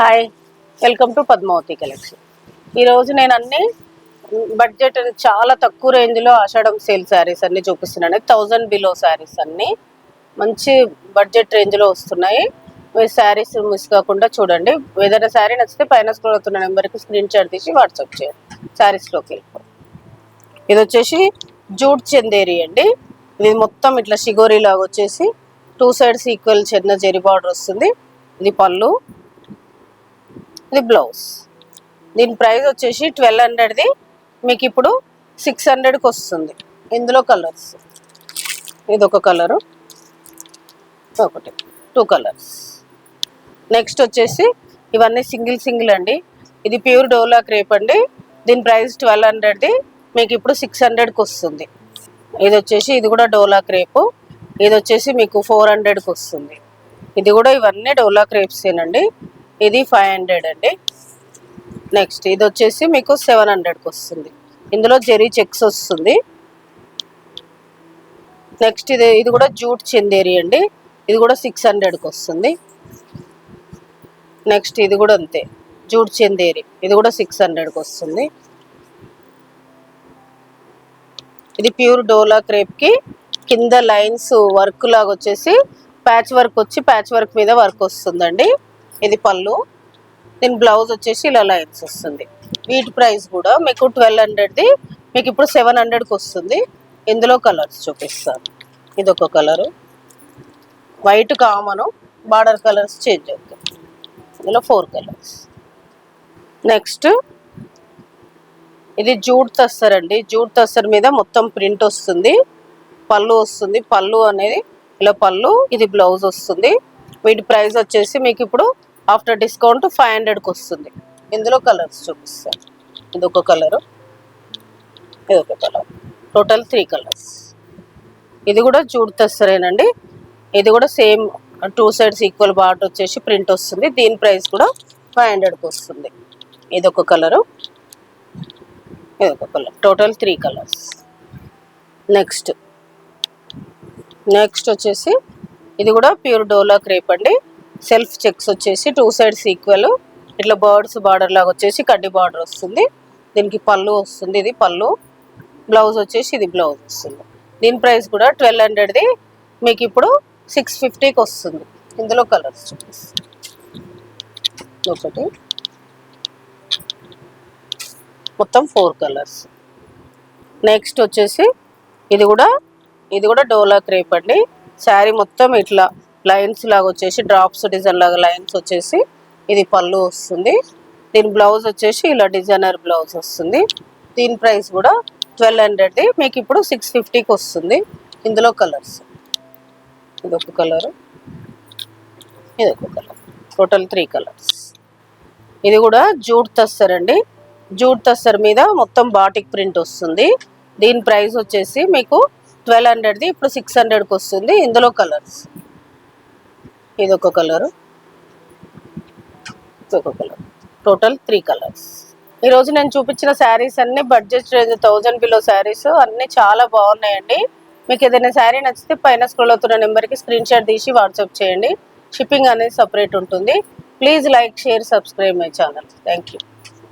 Hi, welcome to Padmavati collection. ఈరోజు నేను అన్ని బడ్జెట్ చాలా తక్కువ రేంజ్లో ఆషాఢం సేల్ శారీస్ అన్ని చూపిస్తున్నాను. 1000 బిలో శారీస్ అన్ని మంచి బడ్జెట్ రేంజ్లో వస్తున్నాయి. మీరు శారీస్ మిస్ కాకుండా చూడండి. ఏదైనా శారీ నచ్చితే పైన స్క్రోల్ అవుతున్న నెంబర్కి స్క్రీన్ షాట్ తీసి వాట్సాప్ చేయండి. శారీస్లోకి వెళ్ళిపో. ఇది వచ్చేసి జూట్ చందేరి అండి. ఇది మొత్తం ఇట్లా షిగోరీ లాగా వచ్చేసి 2 సైడ్స్ ఈక్వల్ చిన్న జెరీ బార్డర్ వస్తుంది. ఇది పళ్ళు, ఇది బ్లౌజ్. దీని ప్రైస్ వచ్చేసి 1200ది మీకు ఇప్పుడు 600కి వస్తుంది. ఇందులో కలర్స్, ఇది ఒక కలరు, ఒకటి 2 కలర్స్. నెక్స్ట్ వచ్చేసి ఇవన్నీ సింగిల్ అండి. ఇది ప్యూర్ డోలా క్రేప్ అండి. దీని ప్రైస్ 1200ది మీకు ఇప్పుడు 600కి వస్తుంది. ఇది వచ్చేసి ఇది కూడా డోలా క్రేపు. ఇది వచ్చేసి మీకు 400కి వస్తుంది. ఇది కూడా ఇవన్నీ డోలా క్రేప్సేనండి. ఇది 500 అండి. నెక్స్ట్ ఇది వచ్చేసి మీకు 700కి వస్తుంది. ఇందులో జెరీ చెక్స్ వస్తుంది. నెక్స్ట్ ఇది కూడా జూట్ చందేరి అండి. ఇది కూడా 600కి వస్తుంది. నెక్స్ట్ ఇది కూడా అంతే, జూట్ చందేరి. ఇది కూడా 600కి వస్తుంది. ఇది ప్యూర్ డోలా క్రేప్కి కింద లైన్స్ వర్క్ లాగా వచ్చేసి ప్యాచ్ వర్క్ వచ్చి ప్యాచ్ వర్క్ మీద వర్క్ వస్తుందండి. ఇది పళ్ళు. దీని బ్లౌజ్ వచ్చేసి ఇలా లైన్స్ వస్తుంది. వీటి ప్రైస్ కూడా మీకు 1200ది మీకు ఇప్పుడు 700కి వస్తుంది. ఇందులో కలర్స్ చూపిస్తాను. ఇది ఒక colour, white common, border colours change అవుతాయి. ఇందులో 4 కలర్స్. నెక్స్ట్ ఇది జూట్ తస్సర్ అండి. జూట్ తస్సర్ మీద మొత్తం ప్రింట్ వస్తుంది. పళ్ళు వస్తుంది. పళ్ళు అనేది ఇలా పళ్ళు, ఇది బ్లౌజ్ వస్తుంది. వీటి ప్రైస్ వచ్చేసి మీకు ఇప్పుడు ఆఫ్టర్ డిస్కౌంట్ 500కి వస్తుంది. ఇందులో కలర్స్ చూపిస్తాను. ఇది ఒక కలరు, ఇది ఒక కలర్, టోటల్ 3 కలర్స్. ఇది కూడా జూట్ తస్సరేనండి. ఇది కూడా సేమ్ 2 సైడ్స్ ఈక్వల్ బార్డర్ వచ్చేసి ప్రింట్ వస్తుంది. దీని ప్రైస్ కూడా 500కి వస్తుంది. ఇది ఒక కలరు, ఇది ఒక కలర్, టోటల్ 3 కలర్స్. నెక్స్ట్ వచ్చేసి ఇది కూడా ప్యూర్ డోలా క్రేప్ అండి. సెల్ఫ్ చెక్స్ వచ్చేసి 2 సైడ్స్ ఈక్వల్ ఇట్లా బర్డ్స్ బార్డర్ లాగా వచ్చేసి కడ్డీ బార్డర్ వస్తుంది. దీనికి పళ్ళు వస్తుంది. ఇది పళ్ళు, బ్లౌజ్ వచ్చేసి ఇది బ్లౌజ్ వస్తుంది. దీని ప్రైస్ కూడా 1200ది మీకు ఇప్పుడు 650కి వస్తుంది. ఇందులో కలర్స్ చూపిస్తాను. ఒకటి, మొత్తం 4 కలర్స్. నెక్స్ట్ వచ్చేసి ఇది కూడా డోలా క్రేప్ అండి. శారీ మొత్తం ఇట్లా లైన్స్ లాగా వచ్చేసి డ్రాప్స్ డిజైన్ లాగా లైన్స్ వచ్చేసి ఇది పళ్ళు వస్తుంది. దీని బ్లౌజ్ వచ్చేసి ఇలా డిజైనర్ బ్లౌజ్ వస్తుంది. దీని ప్రైస్ కూడా 1200ది మీకు ఇప్పుడు 650కి వస్తుంది. ఇందులో కలర్స్, ఇది ఒక కలరు, ఇది ఒక కలర్, టోటల్ 3 కలర్స్. ఇది కూడా జూట్ తస్సర్ అండి. జూట్ తస్సర్ మీద మొత్తం బాటిక్ ప్రింట్ వస్తుంది. దీని ప్రైస్ వచ్చేసి మీకు 1200ది ఇప్పుడు 600కి వస్తుంది. ఇందులో కలర్స్, ఇది ఒక కలరు, ఇది ఒక కలర్, టోటల్ 3 కలర్స్. ఈరోజు నేను చూపించిన శారీస్ అన్ని బడ్జెట్ రేంజ్ 1000 బిలో శారీస్ అన్నీ చాలా బాగున్నాయండి. మీకు ఏదైనా శారీ నచ్చితే పైన స్క్రోల్ అవుతున్న నెంబర్కి స్క్రీన్ షాట్ తీసి వాట్సాప్ చేయండి. షిప్పింగ్ అనేది సపరేట్ ఉంటుంది. Please like, share, subscribe my channel. Thank you.